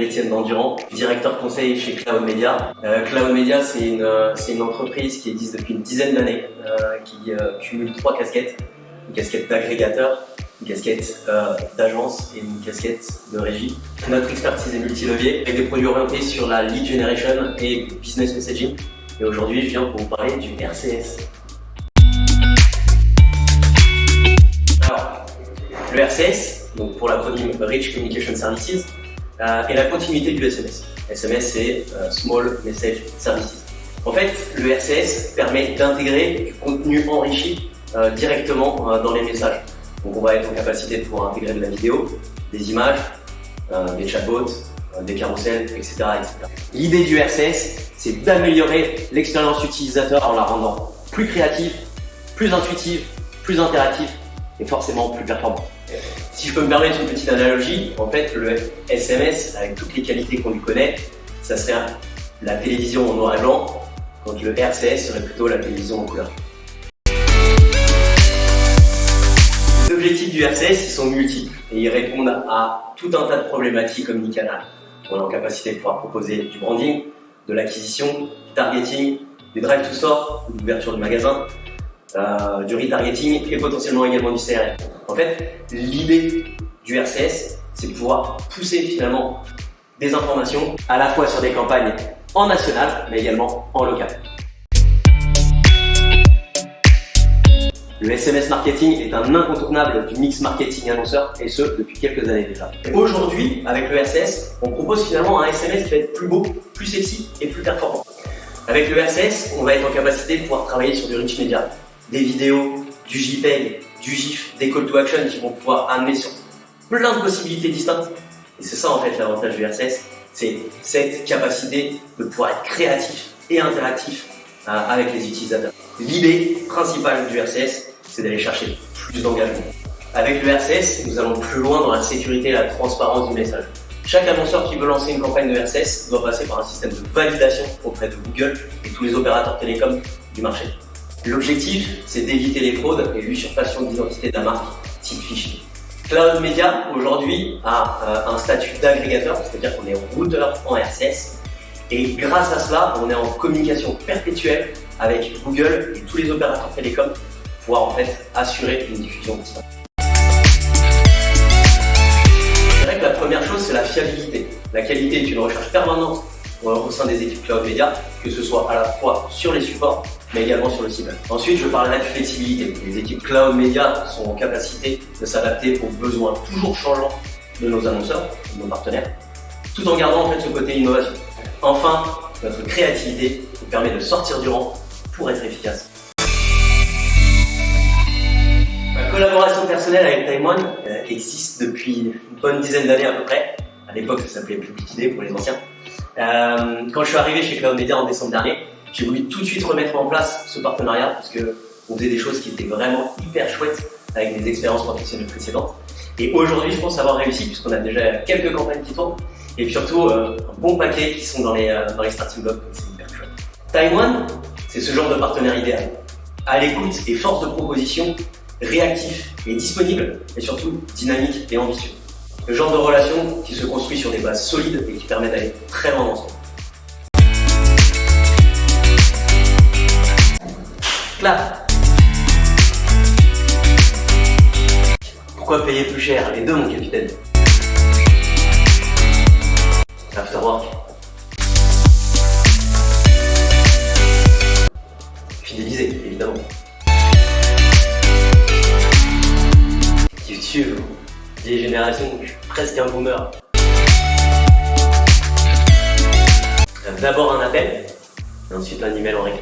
m'appelle Étienne Dandurand, directeur conseil chez Cloud Media. Cloud Media, c'est une entreprise qui existe depuis une dizaine d'années, qui cumule 3 casquettes. Une casquette d'agrégateur, une casquette d'agence et une casquette de régie. Notre expertise est multilevier avec des produits orientés sur la lead generation et business messaging. Et aujourd'hui, je viens pour vous parler du RCS. Alors, le RCS, donc pour l'acronyme Rich Communication Services, est la continuité du SMS. SMS, c'est Small Message Services. En fait, le RCS permet d'intégrer du contenu enrichi directement dans les messages. Donc on va être en capacité de pouvoir intégrer de la vidéo, des images, des chatbots, des carousels, etc., etc. L'idée du RCS, c'est d'améliorer l'expérience utilisateur en la rendant plus créative, plus intuitive, plus interactive et forcément plus performante. Si je peux me permettre une petite analogie, en fait le SMS, avec toutes les qualités qu'on lui connaît, ça serait la télévision en noir et blanc, quand le RCS serait plutôt la télévision en couleur. Les objectifs du RCS, ils sont multiples et ils répondent à tout un tas de problématiques omnicanales. On est en capacité de pouvoir proposer du branding, de l'acquisition, du targeting, du drive to store, de l'ouverture du magasin, du retargeting et potentiellement également du CRM. En fait, l'idée du RCS, c'est de pouvoir pousser finalement des informations à la fois sur des campagnes en national mais également en local. Le SMS marketing est un incontournable du mix marketing annonceur et ce depuis quelques années déjà. Aujourd'hui, avec le RCS, on propose finalement un SMS qui va être plus beau, plus sexy et plus performant. Avec le RCS, on va être en capacité de pouvoir travailler sur du rich media, des vidéos, du JPEG, du GIF, des call to action qui vont pouvoir amener sur plein de possibilités distinctes. Et c'est ça en fait l'avantage du RCS, c'est cette capacité de pouvoir être créatif et interactif avec les utilisateurs. L'idée principale du RCS, c'est d'aller chercher plus d'engagement. Avec le RCS, nous allons plus loin dans la sécurité et la transparence du message. Chaque annonceur qui veut lancer une campagne de RCS doit passer par un système de validation auprès de Google et tous les opérateurs télécoms du marché. L'objectif, c'est d'éviter les fraudes et l'usurpation d'identité de la marque type phishing. Cloud Media, aujourd'hui, a un statut d'agrégateur, c'est-à-dire qu'on est routeur en RCS. Et grâce à cela, on est en communication perpétuelle avec Google et tous les opérateurs télécoms pour pouvoir en fait assurer une diffusion constante. Je dirais que la première chose, c'est la fiabilité. La qualité est une recherche permanente au sein des équipes Cloud Media, que ce soit à la fois sur les supports, mais également sur le site. Ensuite, je parlerai de flexibilité. Les équipes Cloud Media sont en capacité de s'adapter aux besoins toujours changeants de nos annonceurs, de nos partenaires, tout en gardant en fait ce côté innovation. Enfin, notre créativité nous permet de sortir du rang pour être efficace. Ma collaboration personnelle avec Time One existe depuis une bonne dizaine d'années à peu près. À l'époque, ça s'appelait Public Idée pour les anciens. Quand je suis arrivé chez Cloud Media en décembre dernier, j'ai voulu tout de suite remettre en place ce partenariat parce qu'on faisait des choses qui étaient vraiment hyper chouettes avec des expériences professionnelles précédentes. Et aujourd'hui, je pense avoir réussi puisqu'on a déjà quelques campagnes qui tournent et puis surtout un bon paquet qui sont dans les starting blocks, c'est hyper chouette. Time One, c'est ce genre de partenaire idéal. À l'écoute et force de proposition, réactif et disponible, et surtout dynamique et ambitieux. Le genre de relation qui se construit sur des bases solides et qui permet d'aller très loin ensemble. Clap. Pourquoi payer plus cher? Les deux, mon capitaine. Afterwork. Fidéliser, évidemment. YouTube, vieille génération, je suis presque un boomer. D'abord un appel, et ensuite un email en récap.